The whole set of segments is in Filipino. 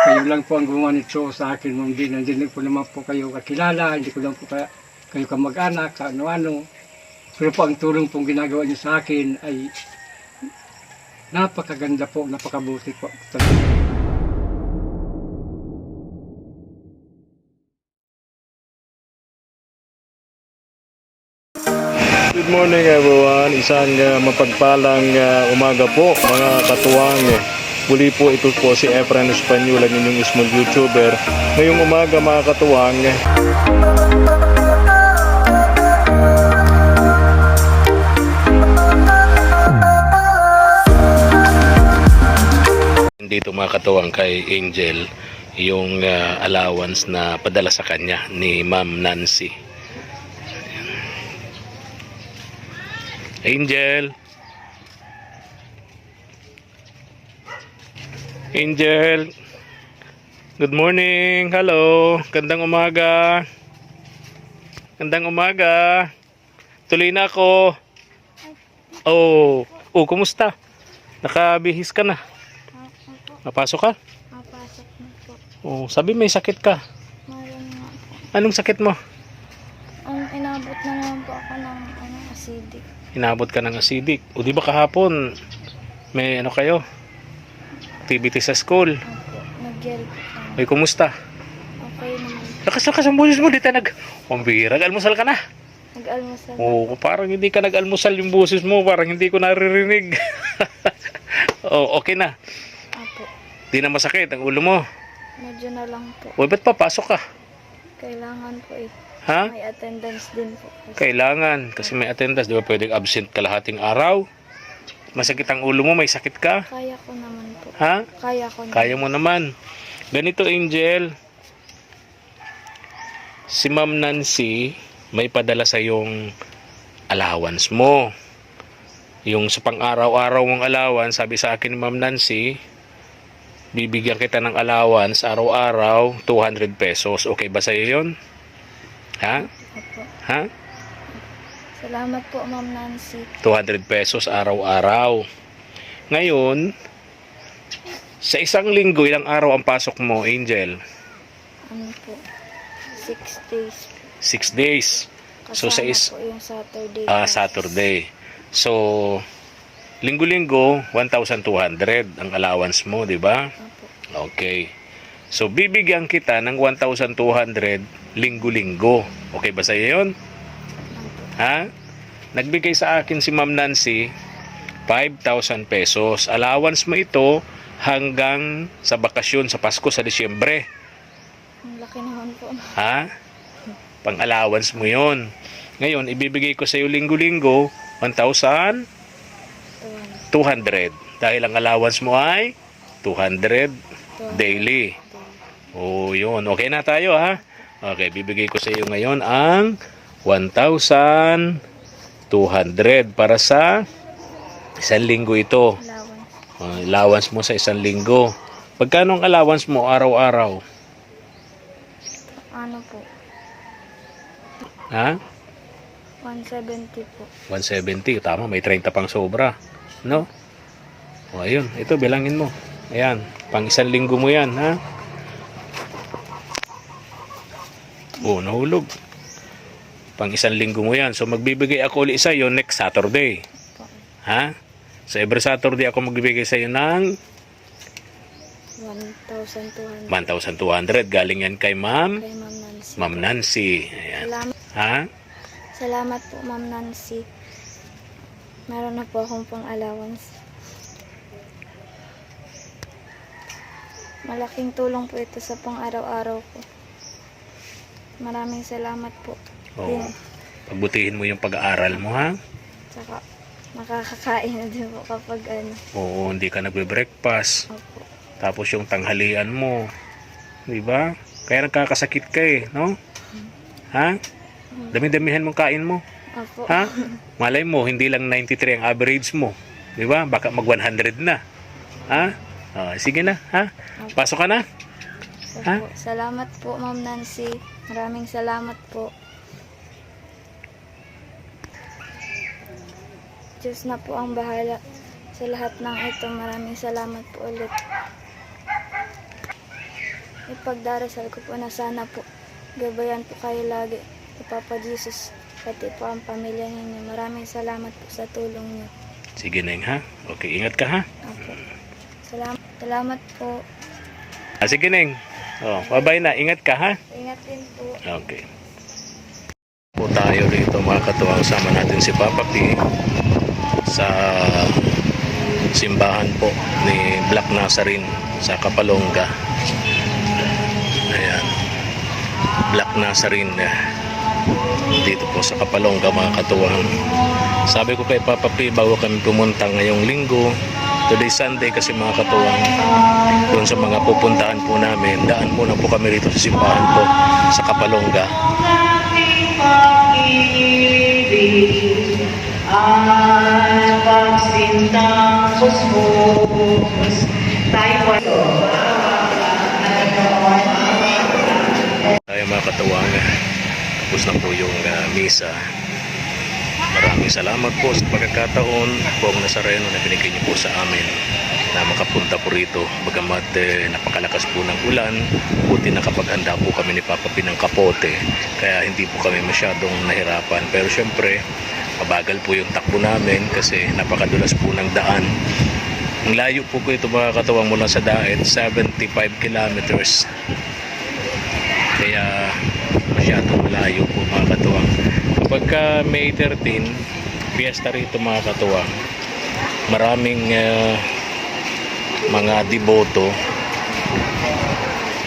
Kayo lang po ang gumawa nito sa akin. Hindi po naman po kayo kakilala, hindi ko lang po kayo kamag-anak, ano-ano. Pero po ang tulong pong ginagawa niyo sa akin ay napakaganda po, napakabuti po. Good morning everyone, isang mapagpalang umaga po mga katuwang. Muli po ito po si Efren Espanyol, ang inyong small YouTuber. Ngayong umaga mga katuwang, dito mga katuwang kay Angel yung allowance na padala sa kanya ni Ma'am Nancy. Angel. Angel. Good morning. Hello. Gandang umaga. Gandang umaga. Tuloy na ako. Oh, kumusta? Nakabihis ka na? Napasok ka? Napasok na po. Oh, sabi may sakit ka. Meron nga po. Anong sakit mo? Inabot na naman po ako ng acidic. Inabot ka ng acidic. O di ba kahapon may ano kayo? Activity sa school. Opo, nag-gel po. Ay, kumusta? Okay naman. Lakas ang boses mo, di tayo Pambira, nag-almusal ka na. Nag-almusal. Oo, parang hindi ka nag-almusal yung boses mo, parang hindi ko naririnig. Oh, okay na. Opo. Di na masakit ang ulo mo. Medyo na lang po. Uy, ba't papasok ka? Kailangan po eh. Ha? May attendance din po. Kailangan, kasi may attendance, di ba pwedeng absent kalahating araw? Masakit ang ulo mo, may sakit ka? Kaya ko naman po. Ha? Kaya ko naman. Kaya mo naman. Ganito, Angel. Si Ma'am Nancy may padala sa yung allowance mo. Yung sa pang-araw-araw mong allowance, sabi sa akin ni Ma'am Nancy, bibigyan kita ng allowance araw-araw 200 pesos. Okay ba sa'yo yun? Ha? Opo. Ha? Salamat po, Ma'am Nancy. 200 pesos araw-araw. Ngayon, sa isang linggo, ilang araw ang pasok mo, Angel? Ano po? 6 days. 6 days. So, Kasama sa po yung Saturday. Saturday. So, linggo-linggo, 1,200 ang allowance mo, di ba? Opo. Okay. So, bibigyan kita ng 1,200 linggo-linggo. Okay ba sa'yo yun? Ha? Nagbigay sa akin si Ma'am Nancy 5,000 pesos. Allowance mo ito hanggang sa bakasyon sa Pasko sa Disyembre. Ang laki naman po. Ha? Pang-allowance mo yon. Ngayon, ibibigay ko sa iyo linggo-linggo 1,200. Dahil ang allowance mo ay 200 daily. Oh, yun. Okay na tayo, ha? Okay, bibigay ko sa iyo ngayon ang 1,200 para sa isang linggo ito. Allowance. Allowance mo sa isang linggo. Pagkano ang allowance mo araw-araw? Ano po? Ha? 170 po. 170. Tama, may 30 pang sobra. No? O, ayun. Ito, bilangin mo. Ayan. Pang isang linggo mo yan, ha? O, nahulog. Pang isang linggo mo yan. So, magbibigay ako ulit sa'yo next Saturday. Ha? So, every Saturday ako magbibigay sa'yo ng 1,200. 1,200. Galing yan kay Ma'am Kay Ma'am Nancy. Ma'am Nancy. Ayan. Salamat, Ha? salamat po, Ma'am Nancy. Meron na po akong pang allowance. Malaking tulong po ito sa pang araw-araw ko. Maraming salamat po. Oo. Pagbutihin mo yung pag-aaral mo, ha? Tsaka makakakain na din po kapag ano. Oo, hindi ka nagbe-breakfast. Opo. Tapos yung tanghalian mo. Di ba? Kaya nagkakasakit ka eh, no? Ha? Dami-damihan mong kain mo. Opo. Ha? Malay mo, hindi lang 93 ang average mo. Di ba? Baka mag 100 na. Ha? Sige na, ha? Pasok ka na? Ha? Opo. Salamat po, Ma'am Nancy. Maraming salamat po. Diyos na po ang bahala sa lahat ng ito. Maraming salamat po ulit. ipagdarasal ko po na sana po gabayan po kayo lagi ni Papa Jesus, pati po ang pamilya ninyo. Maraming salamat po sa tulong niyo. Sige, Neng, ha? Okay, ingat ka, ha? Opo. Salamat po. Sige, Neng. Bye-bye na. Ingat ka, ha? Ingat din po. Okay. Po tayo rito mga katuwang, sama natin si Papa P sa simbahan po ni Black Nazarene sa Kapalonga. Ayan. Black Nazarene dito po sa Kapalonga mga katuwang. Sabi ko kay Papa P bago kami pumunta ngayong linggo, today Sunday kasi mga katuwang, doon sa mga pupuntahan po namin, daan muna po kami rito sa simbahan po sa Kapalonga. At pagsintang kusmos tayo Tayo mga katuwang, tapos na po yung misa. Maraming salamat po sa pagkakataon Poong Nazareno na binigay niyo po sa amin na makapunta po rito. Bagamat napakalakas po ng ulan, buti nakapaghanda po kami ni Papa P ng kapote, kaya hindi po kami masyadong nahirapan. Pero syempre, mabagal po yung takbo namin kasi napakadulas po ng daan. Ang layo po ko ito mga katuwang mula sa Daet, 75 kilometers. Kaya masyadong malayo po mga katuwang. Kapag May 13, fiesta rito mga katuwang, maraming mga deboto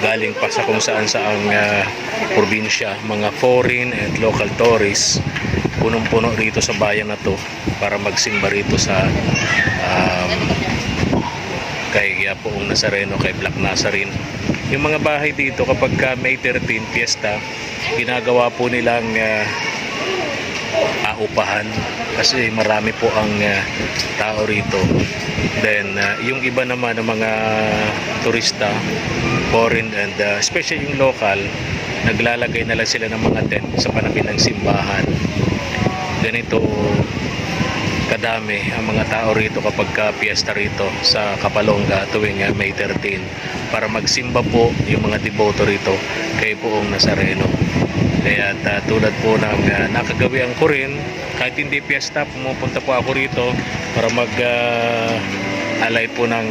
galing pa sa kung saan saang probinsya, mga foreign and local tourists, punong-puno rito sa bayan na to para magsimba rito sa kay Poong Nazareno, kay Black Nazarene. Yung mga bahay dito kapag May 13 fiesta, ginagawa po nilang upahan kasi marami po ang tao rito. Then yung iba naman ng mga turista, foreign and especially yung local, naglalagay na lang sila ng mga tent sa panabi ng simbahan. Ganito kadami ang mga tao rito kapag fiesta rito sa Kapalonga tuwing May 13 para magsimba po yung mga deboto rito kay Poong Nazareno. Kaya tulad po ng nakagawian ko rin, kahit hindi fiesta, pumupunta po ako rito para alay po ng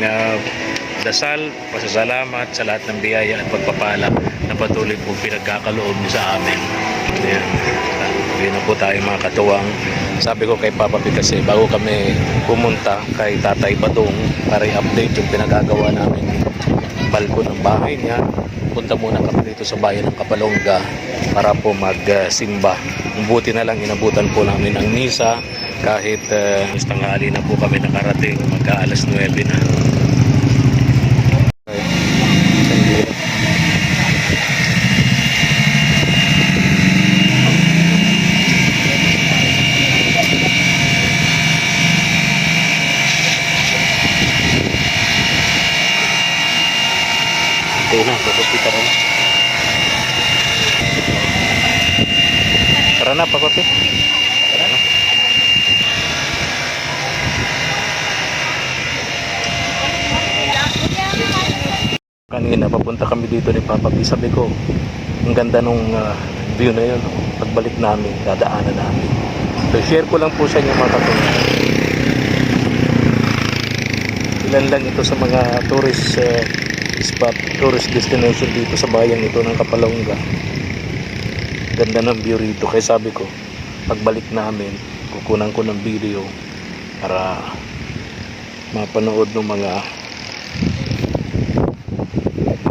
dasal, pasasalamat sa lahat ng biyaya at pagpapala na patuloy po pinagkakaloob niyo sa amin. Ayan. Yun na po tayo mga katuwang. Sabi ko kay Papa P kasi bago kami pumunta kay Tatay Badong para i-update yung pinagagawa namin balkon ng bahay niya, punta muna kami dito sa bayan ng Kapalonga para po magsimba. Buti na lang inabutan po namin ang misa kahit tanghali na po kami nakarating, magka-alas 9 na. Ito na, papapi na. Tara na, papapi. Tara na. Kanina, papunta kami dito ni Papa P. Sabi ko, ang ganda nung view na yun. Pagbalik namin, dadaanan namin. So, share ko lang po sa inyo mga katulad. Ilan lang ito sa mga tourist spot, tourist destination dito sa bayan ito ng Kapalonga. Ganda ng view rito. Kaya sabi ko, pagbalik namin, kukunan ko ng video para mapanood ng mga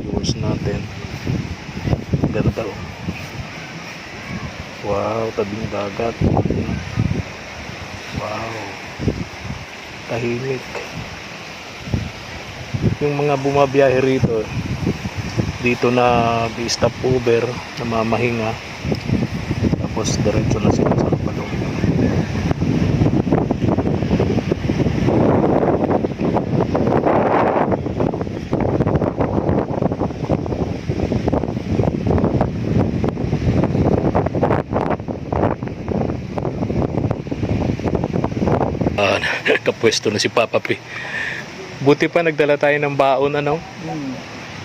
viewers natin. Ganda oh. Wow, tabing dagat. Wow. Tahimik. Yung mga bumabiyahe rito dito na stop over, namamahinga, tapos diretso na sila sa Kapalonga. Kapwesto na si Papa P. Buti pa nagdala tayo ng baon, ano?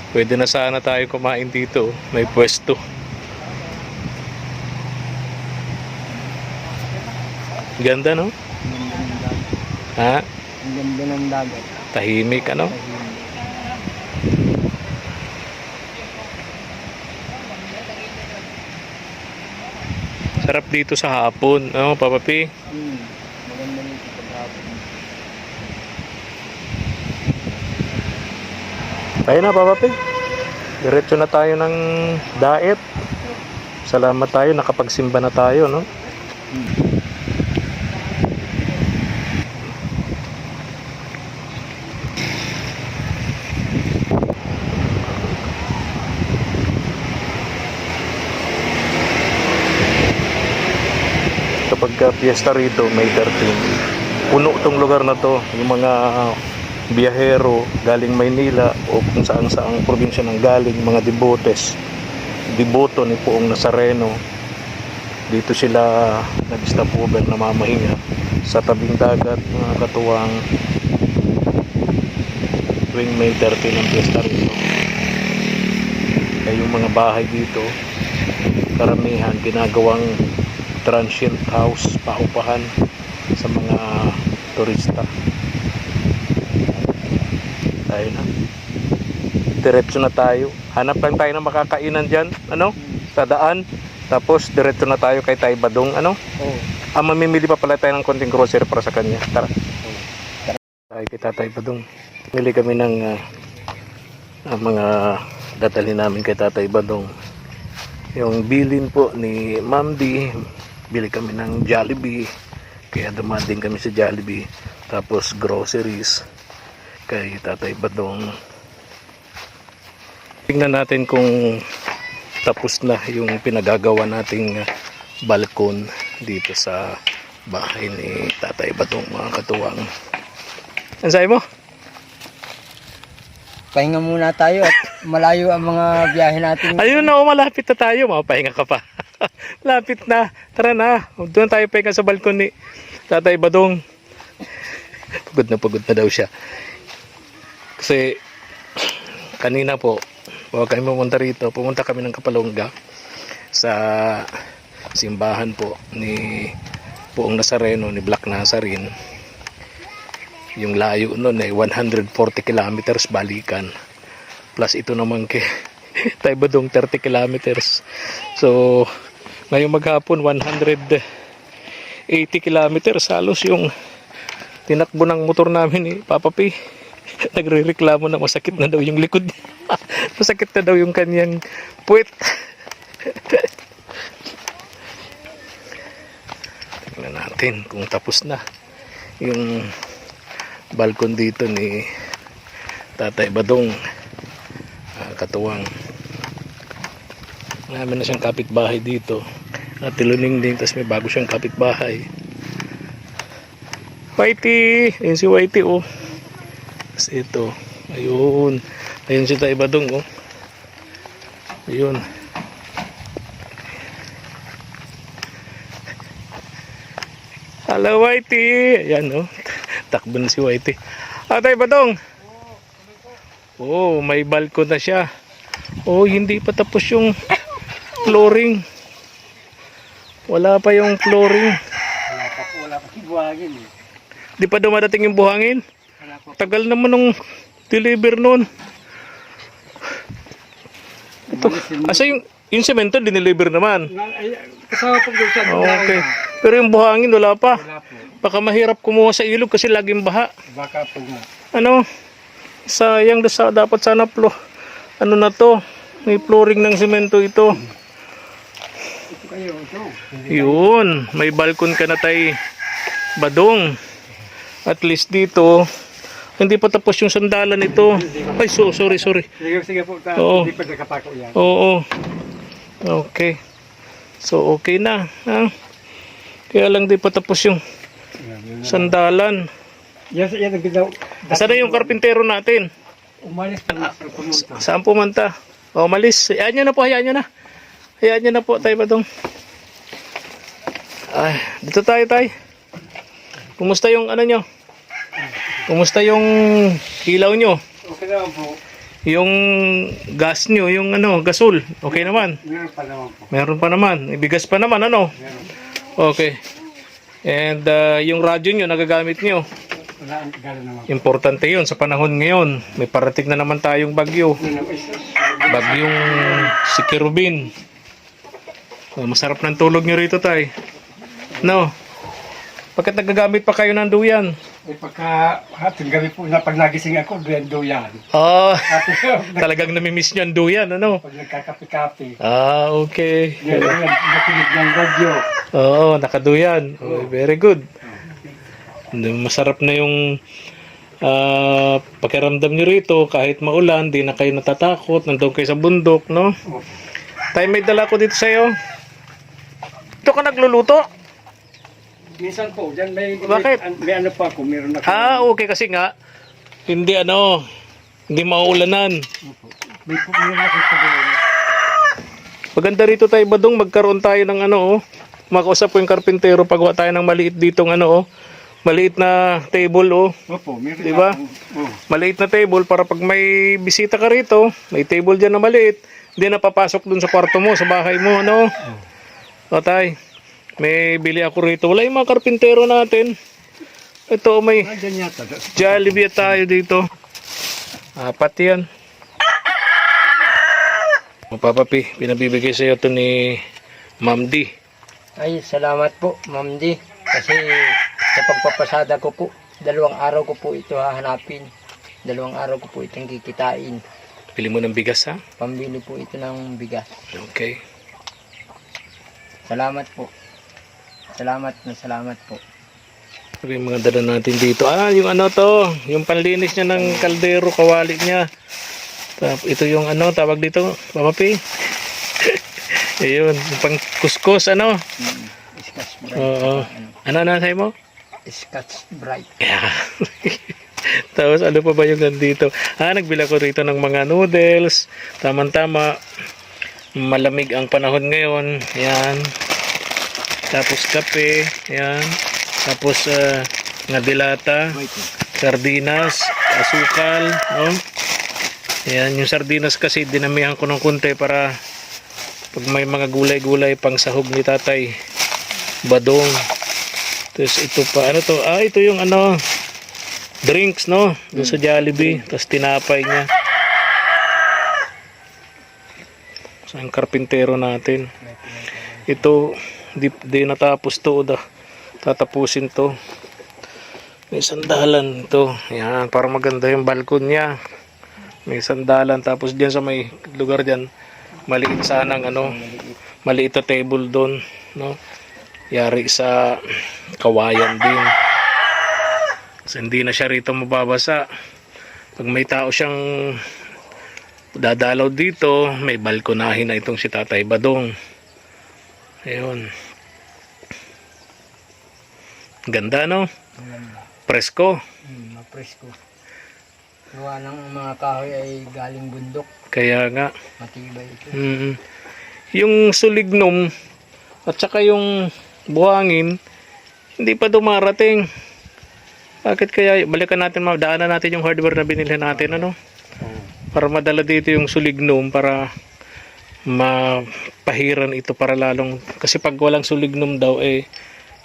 Pwede na sana tayo kumain dito. May pwesto. Ganda, no? Ha? Ang ganda ng dagat. Tahimik, ano? Sarap dito sa hapon. Ano, Papa P? Maganda nito pagkapon. Tayo na, Papa P. Diretso na tayo ng daet. Salamat tayo, nakapagsimba na tayo, no? Kapag piyesta rito, May 13, puno tong lugar na to. Yung mga biyahero galing Maynila o kung saan saang probinsya ng galing, mga deboto ni Poong Nazareno, dito sila nag-stopover na mamahinga sa tabing dagat, mga katuwang, tuwing May 13 ang piyesta rito. Kaya yung mga bahay dito, karamihan ginagawang transient house, paupahan sa mga turista. Tayo na. Diretso na tayo. Hanap lang tayo ng makakainan dyan, ano? Sa daan. Tapos diretso na tayo kay Tay Badong, ano? Oo. Mamimili pa pala tayo ng konting grocery para sa kanya. Tara. Tayo kay Tatay Badong. Mili kami ng mga dadalhin namin kay Tatay Badong. Yung bilin po ni Ma'am D, bili kami ng Jollibee, kaya dumating kami sa Jollibee. Tapos groceries kay Tatay Badong. Tingnan natin kung tapos na yung pinagagawa nating balkon dito sa bahay ni Tatay Badong, mga katuwang. Ano sabi mo? Pahinga muna tayo at malayo ang mga biyahe natin. Ayun na, malapit na tayo. Mapahinga ka pa. Lapit na. Tara na. Doon tayo pahinga sa balkon ni Tatay Badong. Pagod na daw siya. Kasi kanina po, huwag kami pumunta rito. Pumunta kami ng Kapalongga sa simbahan po ni Poong Nazareno, ni Black Nazarene. Yung layo nun ay 140 kilometers balikan. Plus ito naman kay Tay Badong 30 kilometers. So ngayong maghapon 180 kilometers halos yung tinakbo ng motor namin ni Papa P. Nagrereklamo na masakit na daw yung likod. Masakit na daw yung kanyang puwet. Tingnan natin kung tapos na yung balkon dito ni Tatay Badong. Katuwang. Namin na siyang kapitbahay dito. At tiluning din, tapos may bago siyang kapitbahay. Whitey! Ayun si Whitey, oh. Tapos ito. Ayun. Ayun si Tatay Badong, oh. Ayun. Hello, Whitey! Ayan, oh. Takbo na si Whitey. Tatay Badong! Oh, may balkon na siya. Oh, hindi pa tapos yung flooring. Wala pa yung flooring. Wala pa yung buhangin. Di pa dumadating yung buhangin. Tagal naman nung deliver nun. Ito, asa yung semento dineliver naman. Kasama po doon sa Okay. Pero yung buhangin wala pa. Wala po. Baka mahirap kumuha sa ilog kasi laging baha. Baka po nga. Ano? Sayang dapat sana ano na to? May flooring ng semento ito. Ito kayo, ito. Yun, may balkon ka na, Tay Badong. At least dito, hindi pa tapos yung sandalan ito. Ay, sorry. Sige po, Oo. hindi pa nakapako yan. Oo. Okay. So, okay na. Ha? Kaya lang di pa tapos yung sandalan. Yan ang ginaw. Saan na yung karpintero natin? Umalis po sa pumunta. Saan pumunta? O, malis. Hayaan nyo na po, hayaan nyo na. Hayaan nyo na po, Tay Badong. Ay, dito tayo, Tay. Kumusta yung ano nyo? Kumusta yung ilaw nyo? Okay naman po. Yung gas nyo, yung ano, gasol, okay naman. Meron pa naman po. Meron pa naman. Ibigas pa naman, ano? Meron. Okay. And yung radyo nyo, nagagamit nyo. Wala, gano'n naman po. Importante yun sa panahon ngayon. May parating na naman tayong bagyo. Bagyong si Kerubin. Oh, masarap ng tulog nyo rito, tay. No? Bakit nagagamit pa kayo ng duyan? Eh, pagka hating gabi po na pag nagising ako, duyan. Ah, At talagang namimiss nyo ang duyan, ano? pag nagkakape-kape, Ah, okay. duyan, nakinig ng radyo. Oo, nakaduyan. Oh, very good. Masarap na yung pakiramdam nyo rito. Kahit maulan, di na kayo natatakot. Nandun kayo sa bundok, no? Tay, may dala ko dito sa'yo. Ito ka nagluluto? Minsan po, dyan may, Bakit? may ano pa ako, meron ako. Ah, okay. Kasi nga, hindi hindi mauulanan. Meron ako sa doon. Maganda rito tayo, Badong. Magkaroon tayo ng makausap ko yung karpintero. Pagwa tayo ng maliit ditong maliit na table, Opo, meron Diba? ako. Oh. Maliit na table para pag may bisita ka rito, may table dyan na maliit, hindi na papasok dun sa kwarto mo, sa bahay mo, ano? O tay, may bili ako rito. Wala yung mga karpintero natin. Ito, may Diyan yata. Jollibee tayo dito. 4 yan. Mapapapi, pinabibigay sa'yo ito ni Ma'am D. Ay, salamat po, Ma'am D. Kasi sa pagpapasada ko po, 2 araw ko po ito hahanapin. 2 araw ko po itong kikitain. Pili mo ng bigas, ha? Pambili po ito ng bigas. Okay. Salamat po. Salamat po. Ito yung mga dala natin dito. Yung yung panlinis niya ng kaldero, kawali niya. Ito yung tawag dito, Papapi. Ayun, yung pang kuskus, Scotch Bright. Oo. Ano sa'yo mo? Scotch Bright. Yeah. Tapos ano pa ba yung nandito? Nagbila ko rito ng mga noodles. Tama-tama. Malamig ang panahon ngayon. Yan. Tapos kape. Yan. Tapos nga dilata. Sardinas. Asukal. No? Yan. Yung sardinas kasi dinamihan ko ng konti para pag may mga gulay-gulay pang sahog ni Tatay Badong. Tapos ito pa, ito yung drinks, no? Doon sa Jollibee. Tapos tinapay niya. So, ang karpintero natin. Ito, di natapos to. Tatapusin to. May sandalan ito. Yan, para maganda yung balkon niya. May sandalan. Tapos diyan sa may lugar diyan, maliit sanang maliit na table doon, no? Yari sa kawayan din. So, hindi na siya rito mababasa. Pag may tao siyang dadalaw dito, may balkonahin na itong si Tatay Badong. Ayun. Ganda, no? Presko. Mapresko. Gawa ng mga kahoy ay galing bundok. Kaya nga. Matibay ito. Yung sulignum at saka yung buhangin, hindi pa dumarating. Bakit kaya? Balikan natin, daanan natin yung hardware na binili natin, para madala dito yung sulignum, para mapahiran ito para lalong, kasi pag walang sulignum daw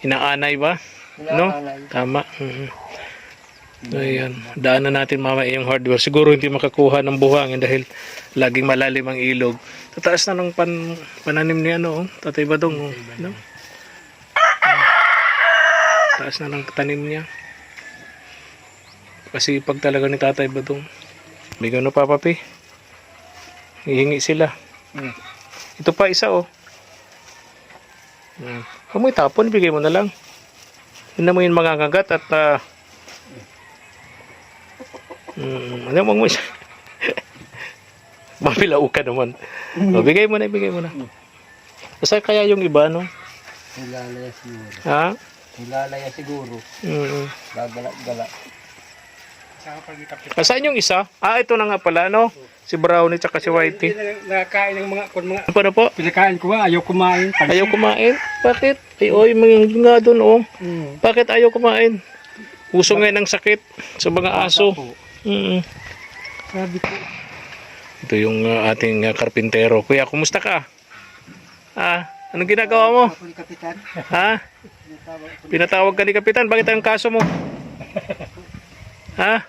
inaanay ba? No? Tama. Ayan, daanan natin mamaya yung hardware. Siguro hindi makakuha ng buhangin dahil laging malalim ang ilog. Tataas na ng pananim ni Tatay Badong, no? Taas na ng tanim niya. Kasi pag talaga ni Tatay Badong. May gano pa, Papi? Hihingi sila. Ito pa isa, Kung may tapon, bigay mo na lang. Hindi mo yung mga kagat at ano mo siya? Mapilau ka naman. Bigay mo na. Kasi kaya yung iba, Hilalaya siguro. Ha? Hilalaya siguro. Gagala-gala. Saan yung isa? Ito na nga pala, Si Brownie tsaka si Whitey. Nakain ng mga Ano po? pinakain ko, ayaw kumain. Ayaw kumain? Bakit? Mga nga doon, Bakit ayaw kumain? Uso ngayon ng sakit sa mga aso. Sabi ko, Ito yung ating karpintero. Kuya, kumusta ka? Anong ginagawa mo? Ha? Pinatawag ka ni Kapitan. Bakit ang kaso mo? Ha?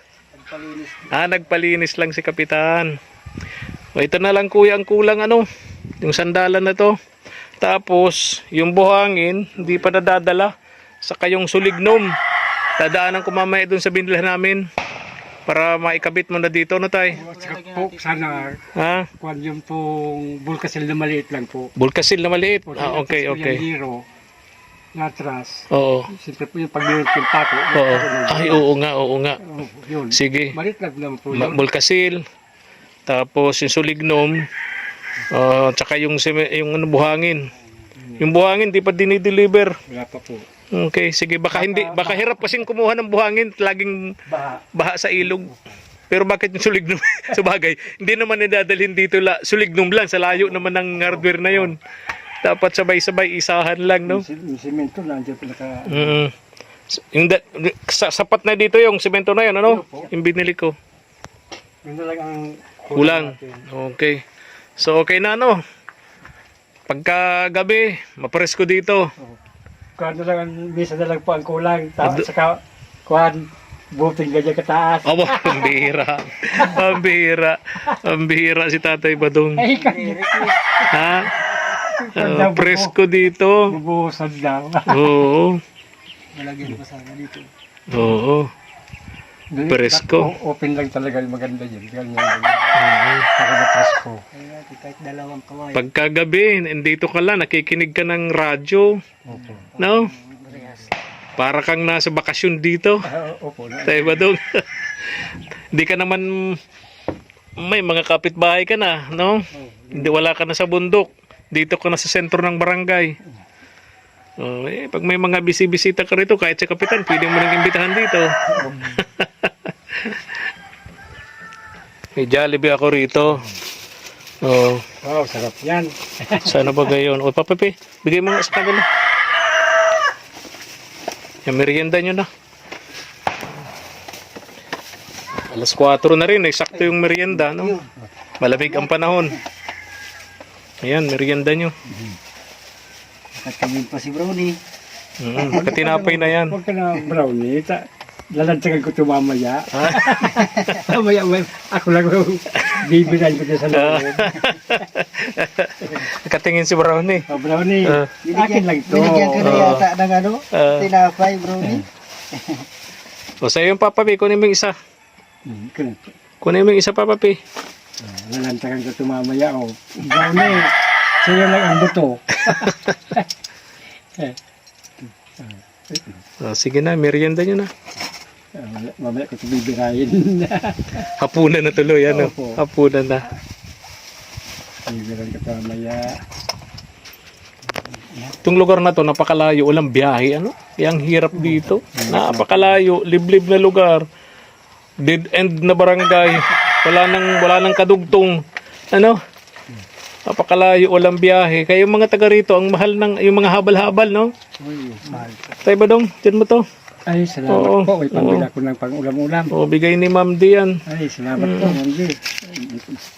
Nagpalinis lang si Kapitan. O, ito na lang kuya ang kulang yung sandalan na to. Tapos, yung buhangin, hindi pa nadadala. Saka yung sulignom. Dadaanan ko mamaya dun sa binilhan namin. Para maikabit mo na dito, no tay? Saka po, sana, Ha? kuwan yung pong bulkasil na maliit lang po. Bulkasil na maliit. O, Okay, tapos po okay. Yung hero, na atras. Oo. Siyempre po yung paglulot yung pako. Oo. Ay, oo nga. Yun. Sige. Maliit lang naman po yun. Bulkasil. Tapos yung sulignom. Tsaka yung buhangin. Yung buhangin, di pa dinideliver. Wala pa po. Okay, sige. Baka hirap kasing kumuha ng buhangin. Laging baha sa ilog. Pero bakit yung sulignum? Sa bagay, hindi naman nadadalhin dito sulignum lang. Sa layo naman ng hardware na yun. Dapat sabay-sabay isahan lang, no? Yung simento na, andyan po naka... Sapat na dito yung simento na yun, ano? Yung binili ko. Yun na lang ang Kulang. natin. Okay. So, okay na, no? Pagka gabi, mapresko dito. Kuhan na lang, misa na lang po ang kulang. Saka, kuhan, buting ganyan kataas. Aba, pambihira. Pambihira si Tatay Badong. Ay, kanina. Ha? Presko dito. Bubuhusan daw. Oo. Malagyan pa sana dito. Oo. Presko. Open lang talaga yung maganda yun. Ganyan. Saka na presko. Kahit dalawang kaway. Pagkagabi, nandito ka lang, nakikinig ka ng radyo. Opo. No? Para kang nasa bakasyon dito. Opo. Tatay Badong. Hindi ka naman, may mga kapitbahay ka na, no? Hindi, wala ka na sa bundok. Dito ka na sa sentro ng barangay. Pag may mga bisita ka rito, kahit sa Kapitan, pwede mo nang imbitahan dito. May Jollibee ako rito. Wow, sarap yan. Sana ba gayon? O, papapi, bigay mo nga sa kanila. Yung merienda nyo na. Alas 4 na rin, sakto yung merienda, no? Malamig ang panahon. Ayan, merienda nyo. Katingin pa si Brownie. Katinapay na yan. Huwag ka na brownie. Lalantagan ko ito mamaya. Mamaya, ako lang bibilan ko dyan sa loob. Katingin si Brownie. Brownie, akin lang ito. Binigyan ka na yata ng tinapay, Brownie. O sa'yo yung papapi, kunin mo yung isa. Kunin mo yung isa papapi. Lalantagan ko ito mamaya. Brownie, sa'yo lang ang buto. Sige na, merienda nyo na. Mamaya ko ito bibirayin. Hapunan na tuloy, ano? Opo. Hapunan na. Bibiran ko ito mamaya. Itong lugar na to, napakalayo, walang biyahe, ano? Yang hirap dito. Napakalayo, liblib na lugar. Dead end na barangay. Wala nang kadugtong. Ano? Napakalayo, walang biyahe. Kaya yung mga taga rito, ang mahal ng, yung mga habal-habal, no? Tay Badong, dyan mo to. Ay, salamat po. May pambila ko ng pang-ulam-ulam. O, bigay ni Ma'am D yan. Ay, salamat po, Ma'am D.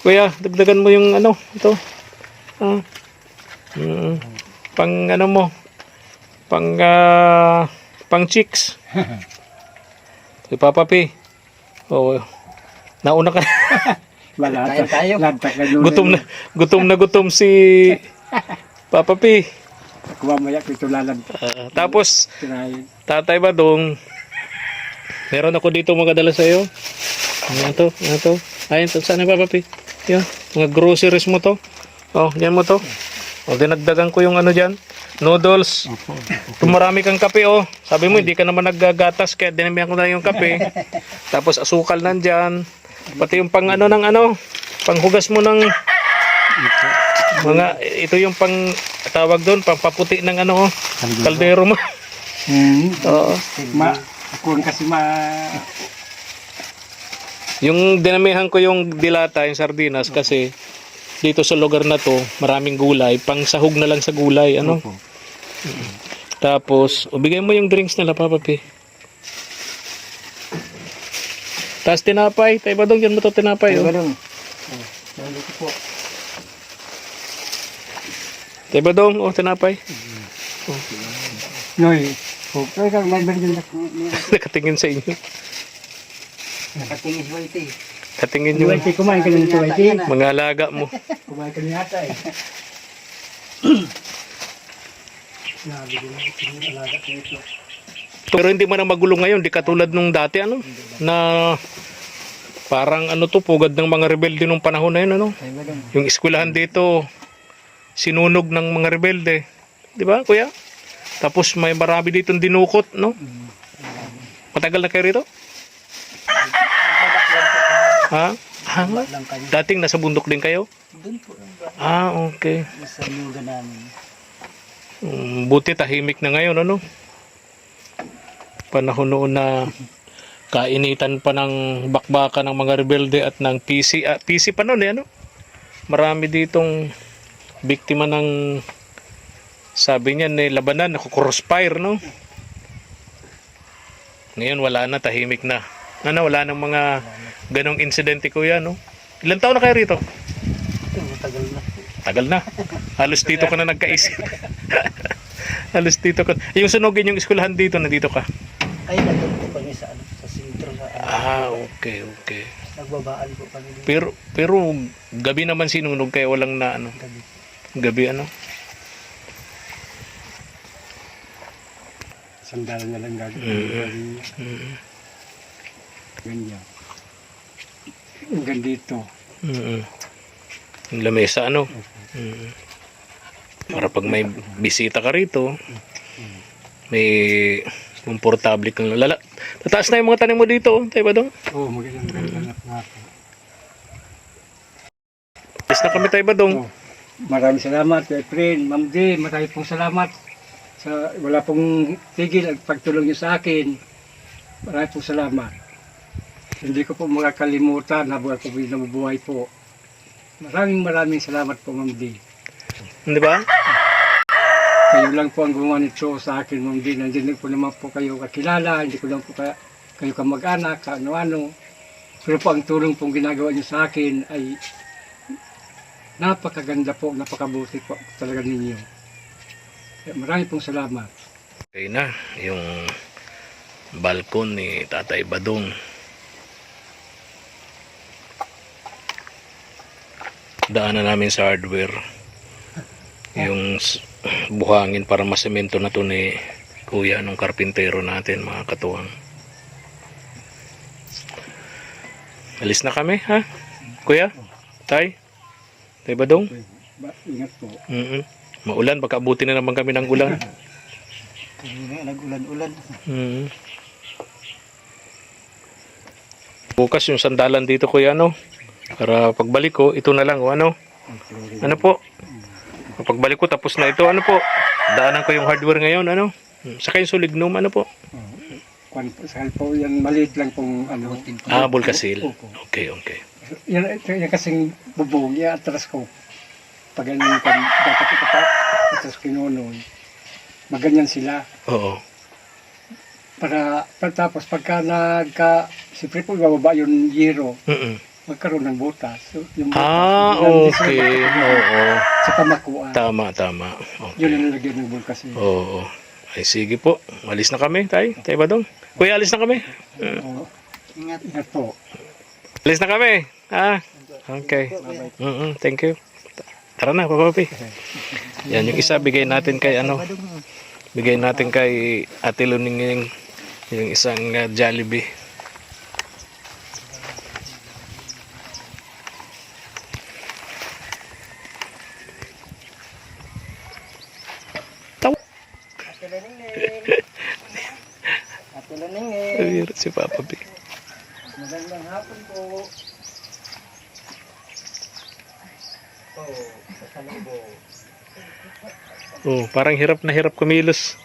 Kuya, dagdagan mo yung ano, ito. Pang ano mo, pang chicks. Si Papa P. Oh, nauna ka. Malata. Tayo. Gutom na gutom si Papa P. Ako mamaya ko ito lalag. Tapos, Tirahin. Tatay Badong, meron ako dito magdala sa iyo. Ano to? Ayun, saan na Papa P? Yan, mga groceries mo to. Oh, yan mo to. O, dinagdagan ko yung ano dyan. Noodles. Kung marami kang kape, oh. Sabi mo, hindi ka naman naggagatas, kaya dinamihan ko na yung kape. Tapos asukal nandyan. Pati yung pang ano ng ano, panghugas mo ng mga, ito yung pang, tawag doon, pampaputi ng ano, oh. Kaldero mo. Oo. Ako kasi Yung dinamihan ko yung dilata, yung sardinas, kasi dito sa lugar na to, maraming gulay, pang sahog na lang sa gulay, ano? Tapos, bigay mo yung drinks nila, Papa P. Tapos tinapay, Tay Badong, yan mo to tinapay, oh. Nandito po. Tay Badong, tinapay. Noy, okay kang nabili na. Nakatingin sa inyo. Nakatingin mo ito eh. Katingin yung Tuwati, kumain ka ng tuwati. mga alaga mo. Kumain ka niya ata eh. Nabili na ito, alaga ko ito. Pero hindi man ang magulo ngayon, di katulad nung dati ano, na parang ano to, pugad ng mga rebelde nung panahon na yun ano. Tay Badong. Yung eskwelahan dito, sinunog ng mga rebelde. Di ba, kuya? Tapos may marami ditong dinukot, no? Matagal na kayo rito? Ha? Hangat? Lang kami. Dating nasa bundok din kayo? Doon po ang ba? Ah, okay. Sa nuga namin. Buti tahimik na ngayon, ano? Panahon noon na kainitan pa ng bakbaka ng mga rebelde at ng PC. PC pa noon, ano? Marami ditong biktima ng, sabi niya, labanan, crossfire, no? Ngayon wala na, tahimik na. Ano, wala nang mga ganong insidente, kuya, no? Ilan taon na kayo rito? Matagal na. Tagal na. Halos dito ka na nagkaisip. Halos dito ka. Yung sunugin yung eskwelahan dito, nandito ka. Ay, nandun po kami sa ano, sa sentro sa ano. Ah, okay. Nagbabaan po kami dito. Pero gabi naman sinunog kaya walang na ano. Gabi. Gabi ano. Sandalan na lang gagawin. Ganyan. Hanggang dito. Yung lamesa ano. Para pag may bisita ka rito, may komportable kang lala. Tataas na yung mga tanim mo dito, Tay Badong. Oo, magandang nga po. Alis na kami, Tay Badong. Oh, maraming salamat kay friend, Ma'am D. Maraming pong salamat sa wala pong tigil at pagtulong niyo sa akin. Maraming pong salamat. Hindi ko po makakalimutan habang ako nabubuhay po. Maraming salamat po, Ma'am D. Di ba? Kayo lang po ang gumawa nito sa akin, Ma'am D. Nandiyan po naman po kayo kakilala, hindi ko lang po kayo kamag-anak, ano-ano. Pero po ang tulong pong ginagawa niyo sa akin ay napakaganda po, napakabuti po talaga ninyo. Maraming pong salamat. Okay na, yung balkon ni Tatay Badong. Daanan namin sa hardware. Yung buhangin para masemento na to ni Kuya nung karpintero natin, mga katuwang. Alis na kami, ha? Kuya? Tay? Tay Badong? Ingat po. Maulan, baka abutin na naman kami ng ulan. Nag-ulan-ulan. Bukas yung sandalan dito, Kuya, ano? Para pagbalik ko, ito na lang, o ano? Ano po? Pagbalik ko, tapos na ito, ano po? Daanan ko yung hardware ngayon, ano? Saka yung sulignum, ano po? Saan po yan, maliit lang pong ano. Ah, bulkasil. Opo. Okay. Yan kasing bubong, atras ko. Pag ganyan ko, dapat ito pa, atras kinunoy. Maganyan sila. Oo. Para tapos pagka siyempre po bababa yung zero, magkaroon ng butas. So, yung butas, Okay. Oo. sa pamakuan. Tama. Yun Okay. ang nilagyan ng bulkas. Oo. Ay, sige po. Alis na kami, Tay Badong. Kuya, alis na kami. Ingat po. Alis na kami. Okay. Thank you. Tara na, papapi. Yan, yung isa, bigay natin kay Ate Luninging, yung isang Jollibee. Ate Luninging. Ay, si Papa B. Magandang hapon po. Pasalubong. Oh, parang hirap na hirap kumilos.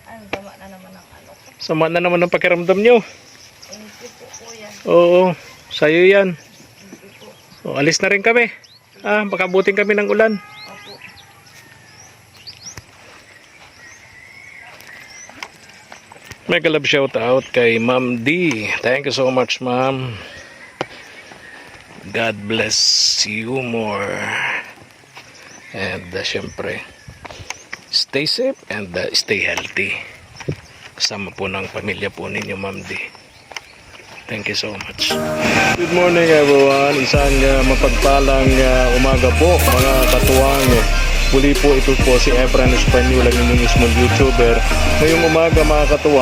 Sama na naman ang ano. Sama na naman ang pakiramdam nyo. Thank you po, kuya. Oo, sa'yo yan. Oh, alis na rin kami. Baka abutin kami ng ulan. Opo. Mega love shout out kay Ma'am D. Thank you so much, Ma'am. God bless you more. And syempre, stay safe and stay healthy. Kasama po ng pamilya po ninyo, Ma'am D. Thank you so much. Good morning everyone. Isang mapagpalang umaga po mga katuwang. Muli po ito po si Efren Espanyol, ang inyong small YouTuber. Ngayong umaga mga katuwang.